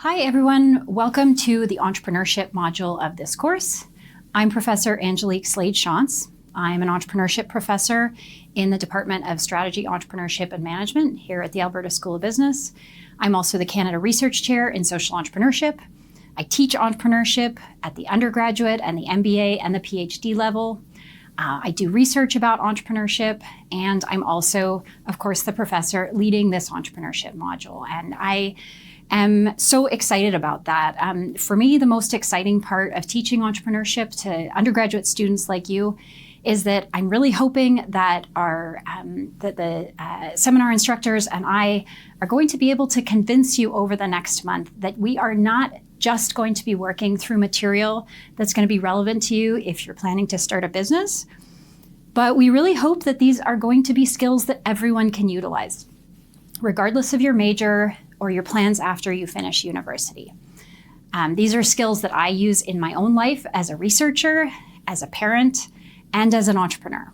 Hi everyone, welcome to the entrepreneurship module of this course. I'm Professor Angelique Slade-Shantz. I'm an entrepreneurship professor in the Department of Strategy, Entrepreneurship and Management here at the Alberta School of Business. I'm also the Canada Research Chair in Social Entrepreneurship. I teach entrepreneurship at the undergraduate and the MBA and the PhD level. I do research about entrepreneurship, and I'm also, of course, the professor leading this entrepreneurship module. And I am so excited about that. For me, the most exciting part of teaching entrepreneurship to undergraduate students like you is that I'm really hoping that the seminar instructors and I are going to be able to convince you over the next month that we are not just going to be working through material that's going to be relevant to you if you're planning to start a business, but we really hope that these are going to be skills that everyone can utilize, regardless of your major or your plans after you finish university. These are skills that I use in my own life as a researcher, as a parent, and as an entrepreneur.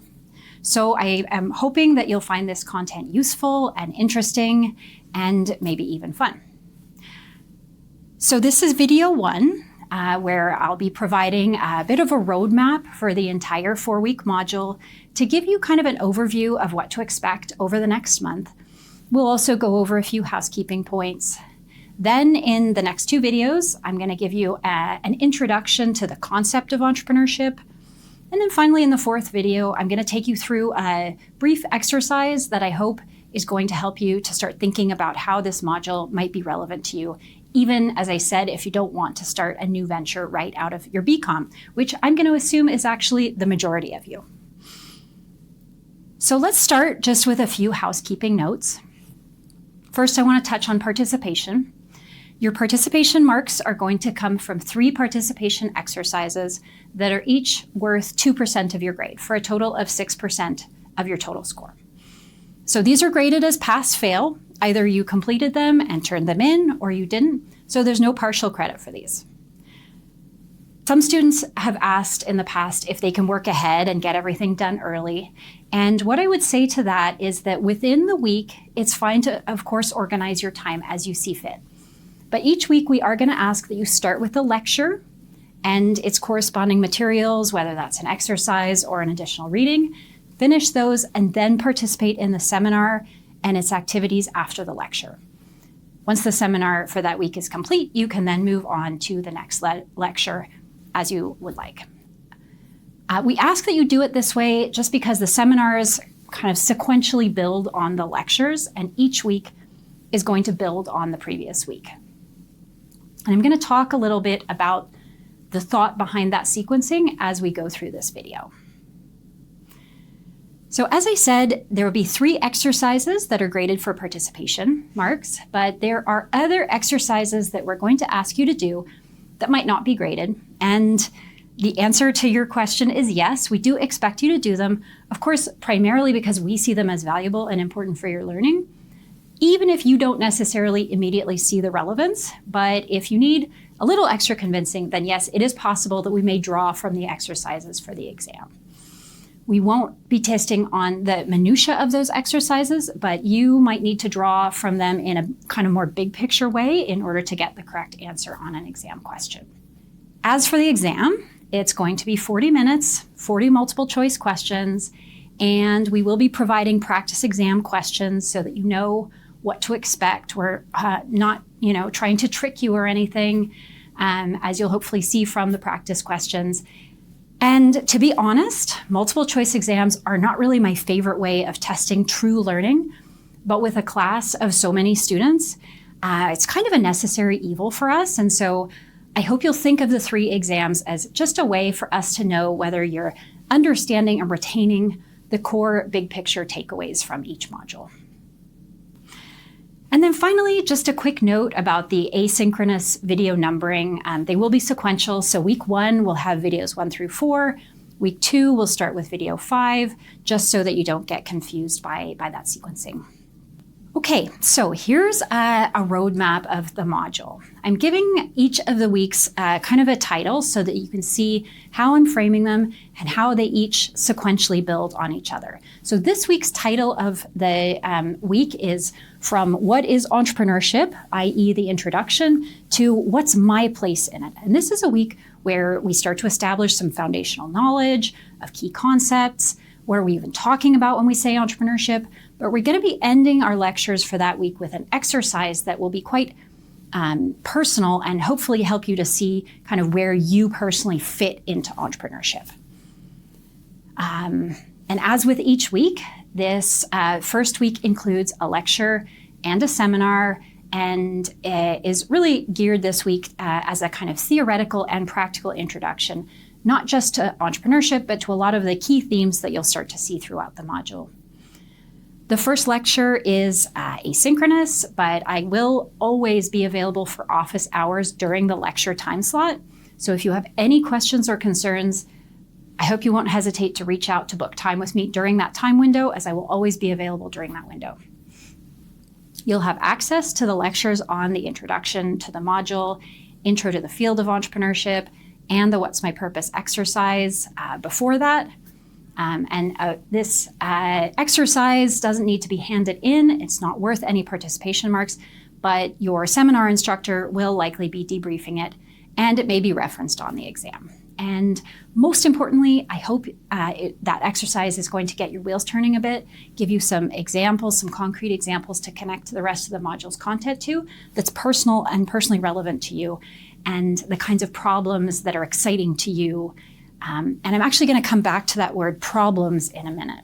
So I am hoping that you'll find this content useful and interesting and maybe even fun. So this is video one, where I'll be providing a bit of a roadmap for the entire 4-week module to give you kind of an overview of what to expect over the next month. We'll also go over a few housekeeping points. Then in the next 2 videos, I'm going to give you an introduction to the concept of entrepreneurship. And then finally, in the 4th video, I'm going to take you through a brief exercise that I hope is going to help you to start thinking about how this module might be relevant to you, even, as I said, if you don't want to start a new venture right out of your BCom, which I'm going to assume is actually the majority of you. So let's start just with a few housekeeping notes. First, I want to touch on participation. Your participation marks are going to come from 3 participation exercises that are each worth 2% of your grade, for a total of 6% of your total score. So these are graded as pass-fail. Either you completed them and turned them in, or you didn't, so there's no partial credit for these. Some students have asked in the past if they can work ahead and get everything done early. And what I would say to that is that within the week, it's fine to, of course, organize your time as you see fit. But each week we are going to ask that you start with the lecture and its corresponding materials, whether that's an exercise or an additional reading, finish those, and then participate in the seminar and its activities after the lecture. Once the seminar for that week is complete, you can then move on to the next lecture as you would like. We ask that you do it this way just because the seminars kind of sequentially build on the lectures, and each week is going to build on the previous week. And I'm going to talk a little bit about the thought behind that sequencing as we go through this video. So as I said, there will be 3 exercises that are graded for participation marks, but there are other exercises that we're going to ask you to do that might not be graded. And the answer to your question is yes, we do expect you to do them, of course, primarily because we see them as valuable and important for your learning, even if you don't necessarily immediately see the relevance. But if you need a little extra convincing, then yes, it is possible that we may draw from the exercises for the exam. We won't be testing on the minutia of those exercises, but you might need to draw from them in a kind of more big picture way in order to get the correct answer on an exam question. As for the exam, it's going to be 40 minutes, 40 multiple choice questions, and we will be providing practice exam questions so that you know what to expect. We're not, trying to trick you or anything, as you'll hopefully see from the practice questions. And to be honest, multiple choice exams are not really my favorite way of testing true learning, but with a class of so many students, it's kind of a necessary evil for us. And so I hope you'll think of the 3 exams as just a way for us to know whether you're understanding and retaining the core big picture takeaways from each module. And then finally, just a quick note about the asynchronous video numbering. They will be sequential, so week 1 will have videos 1 through 4. Week 2 will start with video 5, just so that you don't get confused by that sequencing. Okay, so here's a roadmap of the module. I'm giving each of the weeks kind of a title so that you can see how I'm framing them and how they each sequentially build on each other. So this week's title of the week is From What is Entrepreneurship, i.e. the introduction, to What's My Place in It. And this is a week where we start to establish some foundational knowledge of key concepts. What are we even talking about when we say entrepreneurship? But we're going to be ending our lectures for that week with an exercise that will be quite personal and hopefully help you to see kind of where you personally fit into entrepreneurship. And as with each week, this first week includes a lecture and a seminar, and is really geared this week as a kind of theoretical and practical introduction, not just to entrepreneurship, but to a lot of the key themes that you'll start to see throughout the module. The first lecture is asynchronous, but I will always be available for office hours during the lecture time slot. So if you have any questions or concerns, I hope you won't hesitate to reach out to book time with me during that time window, as I will always be available during that window. You'll have access to the lectures on the introduction to the module, intro to the field of entrepreneurship, and the What's My Purpose exercise before that. This exercise doesn't need to be handed in. It's not worth any participation marks, but your seminar instructor will likely be debriefing it, and it may be referenced on the exam. And most importantly, I hope that exercise is going to get your wheels turning a bit, give you some examples, some concrete examples to connect to the rest of the module's content to, that's personal and personally relevant to you, and the kinds of problems that are exciting to you. And I'm actually going to come back to that word problems in a minute.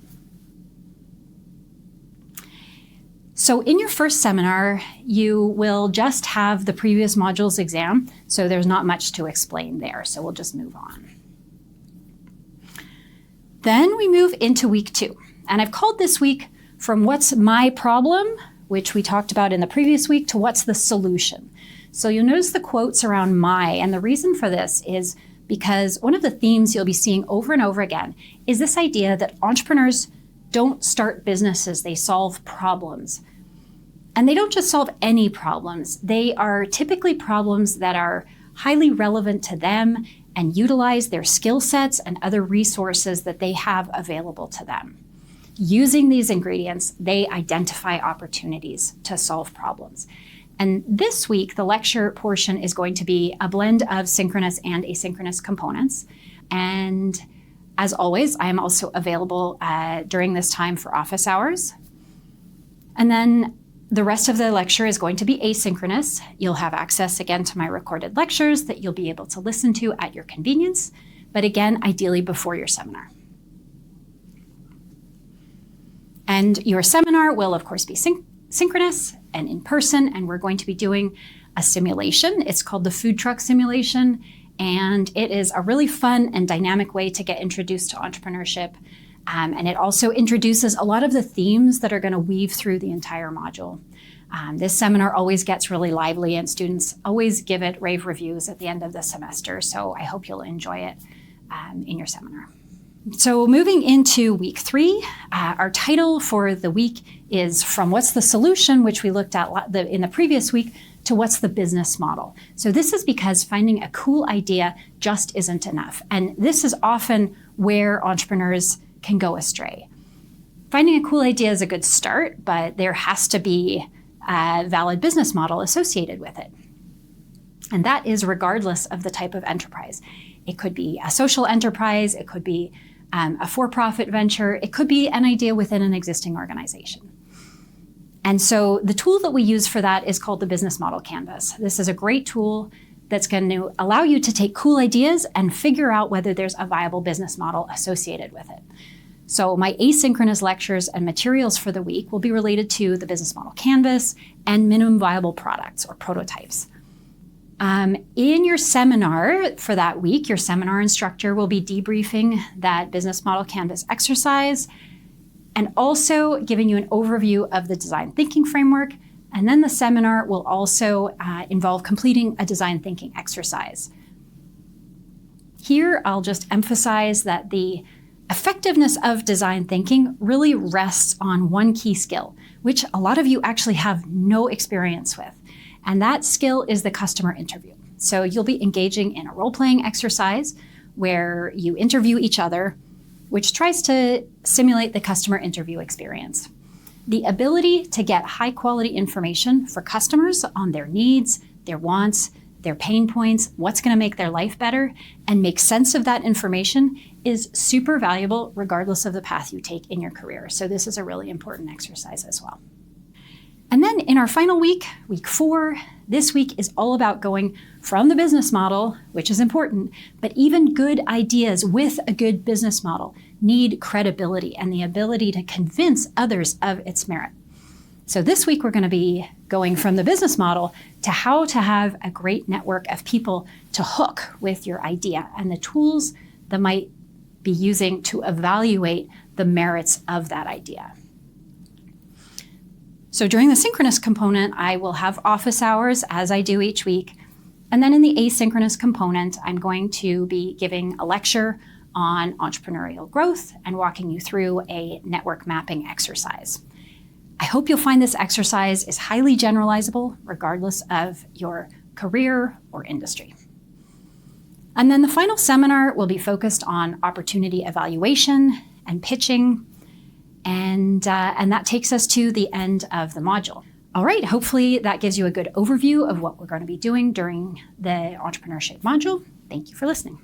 So in your first seminar, you will just have the previous module's exam, so there's not much to explain there, so we'll just move on. Then we move into week 2, and I've called this week From What's My Problem, which we talked about in the previous week, to What's the Solution. So you'll notice the quotes around my, and the reason for this is because one of the themes you'll be seeing over and over again is this idea that entrepreneurs don't start businesses, they solve problems. And they don't just solve any problems. They are typically problems that are highly relevant to them and utilize their skill sets and other resources that they have available to them. Using these ingredients, they identify opportunities to solve problems. And this week, the lecture portion is going to be a blend of synchronous and asynchronous components. And as always, I am also available during this time for office hours. And then the rest of the lecture is going to be asynchronous. You'll have access again to my recorded lectures that you'll be able to listen to at your convenience, but again, ideally before your seminar. And your seminar will, of course, be synchronous and in person, and we're going to be doing a simulation. It's called the food truck simulation, and it is a really fun and dynamic way to get introduced to entrepreneurship. And it also introduces a lot of the themes that are going to weave through the entire module. This seminar always gets really lively, and students always give it rave reviews at the end of the semester, so I hope you'll enjoy it in your seminar. So moving into week 3, our title for the week is From What's the Solution, which we looked at in the previous week, to What's the Business Model. So this is because finding a cool idea just isn't enough. And this is often where entrepreneurs can go astray. Finding a cool idea is a good start, but there has to be a valid business model associated with it. And that is regardless of the type of enterprise. It could be a social enterprise, it could be a for-profit venture, it could be an idea within an existing organization. And so the tool that we use for that is called the Business Model Canvas. This is a great tool that's going to allow you to take cool ideas and figure out whether there's a viable business model associated with it. So my asynchronous lectures and materials for the week will be related to the Business Model Canvas and minimum viable products or prototypes. In your seminar for that week, your seminar instructor will be debriefing that Business Model Canvas exercise and also giving you an overview of the design thinking framework. And then the seminar will also involve completing a design thinking exercise. Here, I'll just emphasize that the effectiveness of design thinking really rests on one key skill, which a lot of you actually have no experience with. And that skill is the customer interview. So you'll be engaging in a role-playing exercise where you interview each other, which tries to simulate the customer interview experience. The ability to get high-quality information for customers on their needs, their wants, their pain points, what's going to make their life better, and make sense of that information is super valuable regardless of the path you take in your career. So this is a really important exercise as well. And then in our final week, week 4, this week is all about going from the business model, which is important, but even good ideas with a good business model need credibility and the ability to convince others of its merit. So this week, we're going to be going from the business model to how to have a great network of people to hook with your idea and the tools that might be using to evaluate the merits of that idea. So during the synchronous component, I will have office hours as I do each week. And then in the asynchronous component, I'm going to be giving a lecture on entrepreneurial growth and walking you through a network mapping exercise. I hope you'll find this exercise is highly generalizable regardless of your career or industry. And then the final seminar will be focused on opportunity evaluation and pitching, and that takes us to the end of the module. All right, hopefully that gives you a good overview of what we're going to be doing during the entrepreneurship module. Thank you for listening.